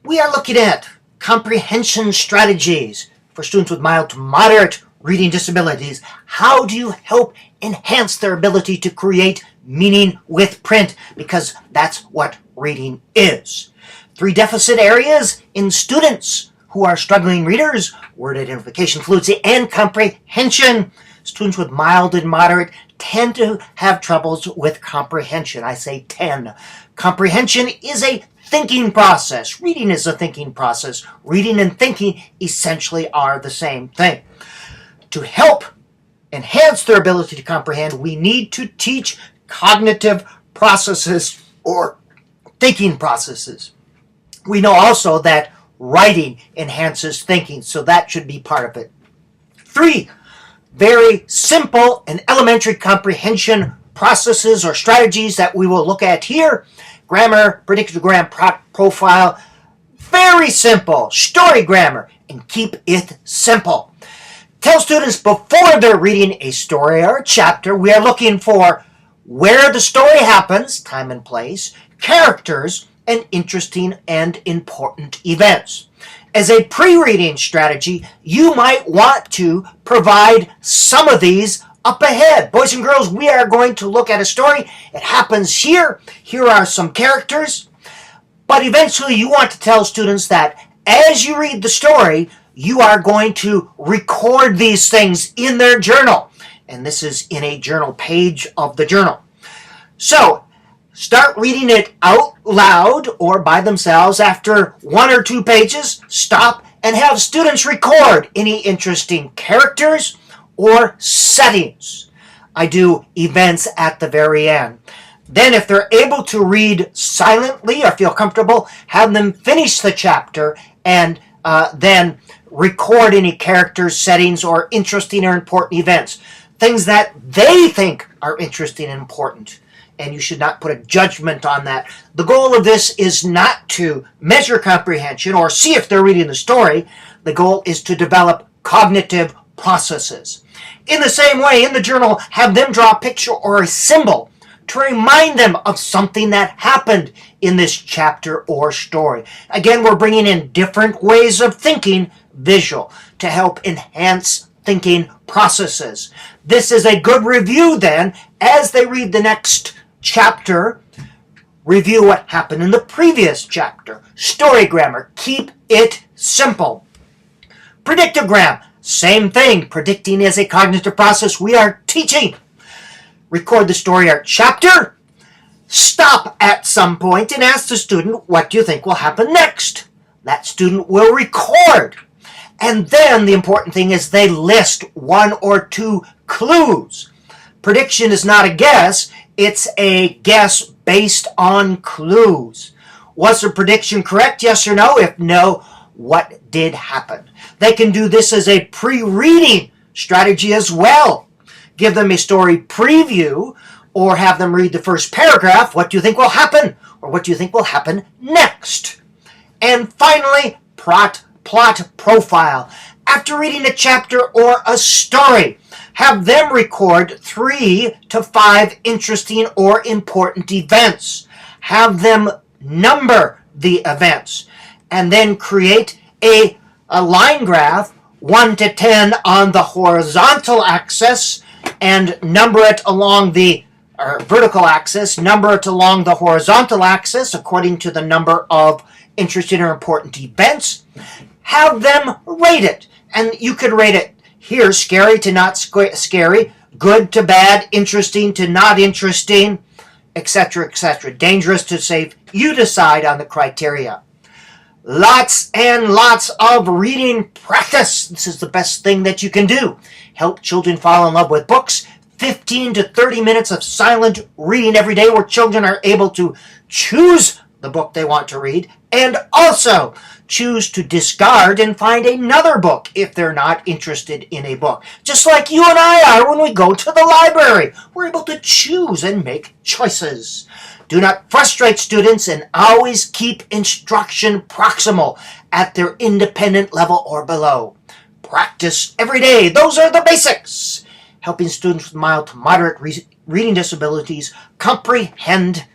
We are looking at comprehension strategies for students with mild to moderate reading disabilities. How do you help enhance their ability to create meaning with print? Because that's what reading is. 3 deficit areas in students who are struggling readers: word identification, fluency, and comprehension. Students with mild and moderate tend to have troubles with comprehension. I say tend. Comprehension is a thinking process. Reading is a thinking process. Reading and thinking essentially are the same thing. To help enhance their ability to comprehend, we need to teach cognitive processes or thinking processes. We know also that writing enhances thinking, so that should be part of it. 3 very simple and elementary comprehension processes or strategies that we will look at here. Grammar, predictive grammar profile, very simple. Story grammar, and keep it simple. Tell students before they're reading a story or a chapter, we are looking for where the story happens, time and place, characters, and interesting and important events. As a pre-reading strategy, you might want to provide some of these up ahead. Boys and girls, we are going to look at a story. It happens here. Here are some characters. But eventually you want to tell students that as you read the story, you are going to record these things in their journal. And this is in a journal page of the journal. So, start reading it out loud or by themselves. After 1 or 2 pages, stop and have students record any interesting characters or settings. I do events at the very end. Then if they're able to read silently or feel comfortable, have them finish the chapter and then record any characters, settings, or interesting or important events. Things that they think are interesting and important. And you should not put a judgment on that. The goal of this is not to measure comprehension or see if they're reading the story. The goal is to develop cognitive processes. In the same way, in the journal, have them draw a picture or a symbol to remind them of something that happened in this chapter or story. Again, we're bringing in different ways of thinking, visual, to help enhance thinking processes. This is a good review then. As they read the next chapter, review what happened in the previous chapter. Story grammar, keep it simple. Predictive grammar, same thing. Predicting is a cognitive process we are teaching. Record the story or chapter. Stop at some point and ask the student, what do you think will happen next? That student will record. And then the important thing is they list 1 or 2 clues. Prediction is not a guess. It's a guess based on clues. Was the prediction correct? Yes or no? If no, what did happen? They can do this as a pre-reading strategy as well. Give them a story preview or have them read the first paragraph. What do you think will happen? Or what do you think will happen next? And finally, plot profile. After reading a chapter or a story, have them record 3 to 5 interesting or important events. Have them number the events. And then create a line graph, 1 to 10 on the horizontal axis, and number it along the vertical axis. Number it along the horizontal axis according to the number of interesting or important events. Have them rate it. And you could rate it here, scary to not scary, good to bad, interesting to not interesting, etc., etc. Dangerous to safe. You decide on the criteria. Lots and lots of reading practice. This is the best thing that you can do. Help children fall in love with books. 15 to 30 minutes of silent reading every day where children are able to choose the book they want to read and also choose to discard and find another book if they're not interested in a book. Just like you and I are when we go to the library. We're able to choose and make choices. Do not frustrate students and always keep instruction proximal at their independent level or below. Practice every day. Those are the basics. Helping students with mild to moderate reading disabilities comprehend